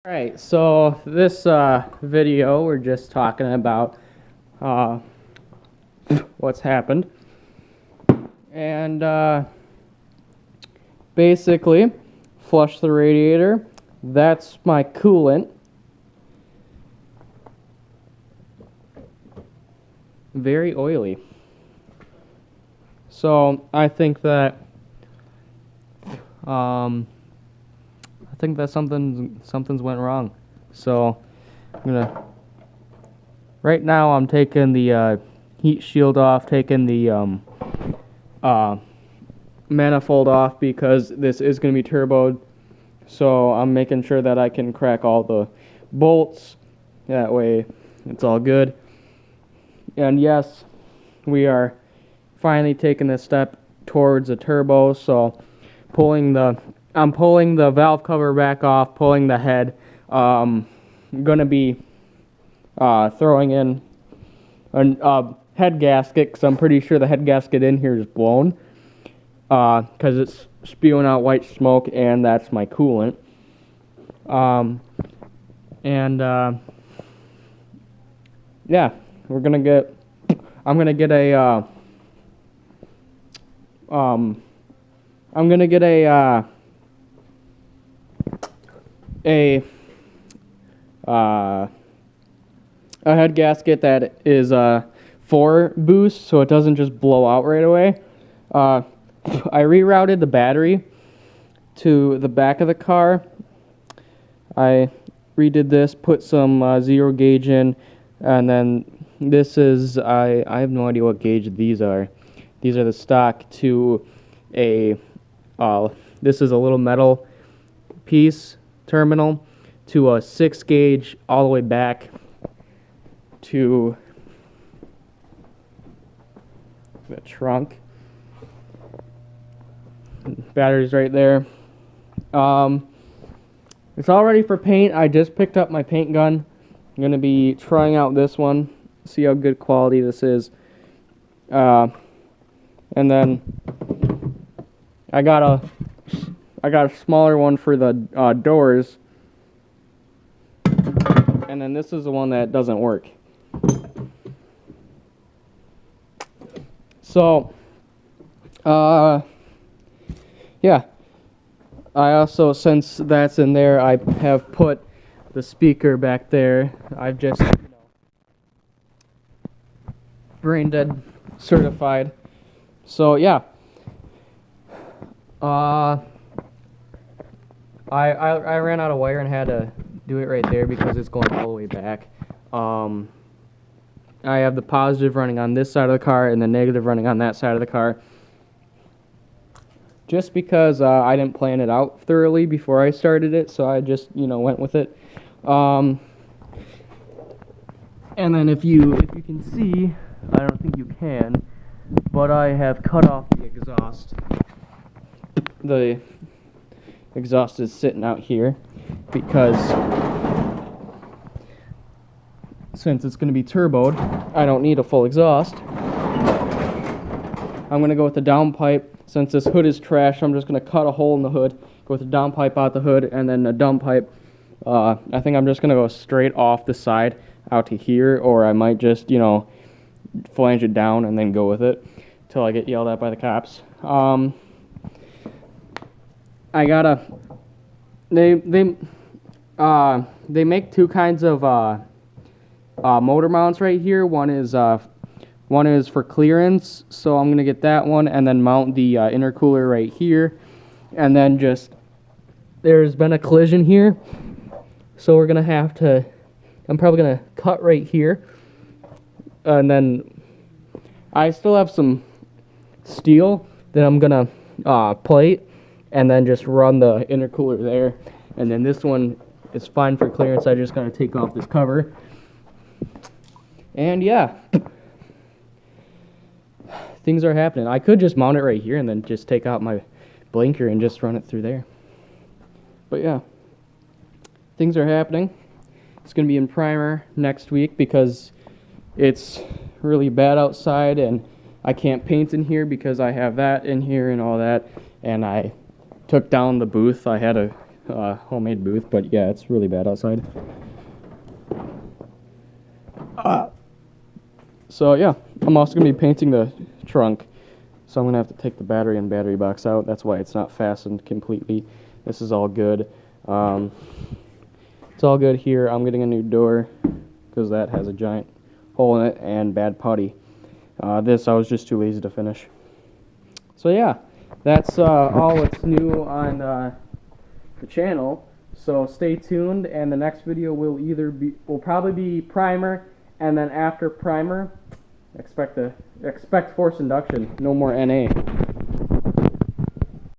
Alright, so this video we're just talking about what's happened. And basically, flush the radiator. That's my coolant. Very oily. So I think that something's went wrong. So right now I'm taking the heat shield off, taking the manifold off because this is going to be turboed. So I'm making sure that I can crack all the bolts. That way it's all good. And yes, we are finally taking this step towards a turbo. So I'm pulling the valve cover back off, pulling the head. I'm gonna be throwing in a head gasket because I'm pretty sure the head gasket in here is blown because it's spewing out white smoke, and that's my coolant. Yeah, I'm gonna get a head gasket that is 4 boost, so it doesn't just blow out right away. I rerouted the battery to the back of the car. I redid this, put some 0 gauge in, and then this is I have no idea what gauge these are. These are the stock to a this is a little metal piece terminal to a 6 gauge all the way back to the trunk. Battery's right there. It's all ready for paint. I just picked up my paint gun. I'm going to be trying out this one, see how good quality this is. And then I got a smaller one for the doors. And then this is the one that doesn't work. So, yeah. I also, since that's in there, I have put the speaker back there. I've just, brain dead certified. So, yeah. I ran out of wire and had to do it right there because it's going all the way back. I have the positive running on this side of the car and the negative running on that side of the car. Just because I didn't plan it out thoroughly before I started it, so I just, went with it. And then if you can see, I don't think you can, but I have cut off the exhaust. The exhaust is sitting out here because since it's going to be turboed, I don't need a full exhaust. I'm going to go with the downpipe. Since this hood is trash, I'm just going to cut a hole in the hood, go with the downpipe out the hood, and then a dump pipe. I think I'm just going to go straight off the side out to here, or I might just, flange it down and then go with it till I get yelled at by the cops. They make 2 kinds of motor mounts right here. One is for clearance, so I'm gonna get that one and then mount the intercooler right here. And then there's been a collision here, so we're gonna have to. I'm probably gonna cut right here, and then I still have some steel that I'm gonna plate, and then just run the intercooler there. And then this one is fine for clearance. I just gotta take off this cover. And yeah, things are happening. I could just mount it right here and then just take out my blinker and just run it through there. But yeah, things are happening. It's gonna be in primer next week because it's really bad outside and I can't paint in here because I have that in here and all that. And I took down the booth. I had homemade booth, but yeah, it's really bad outside. So yeah, I'm also going to be painting the trunk. So I'm going to have to take the battery and battery box out. That's why it's not fastened completely. This is all good. It's all good here. I'm getting a new door because that has a giant hole in it and bad putty. This I was just too lazy to finish. So yeah, that's all that's new on the channel. So stay tuned, and the next video will probably be primer, and then after primer, expect force induction. No more NA.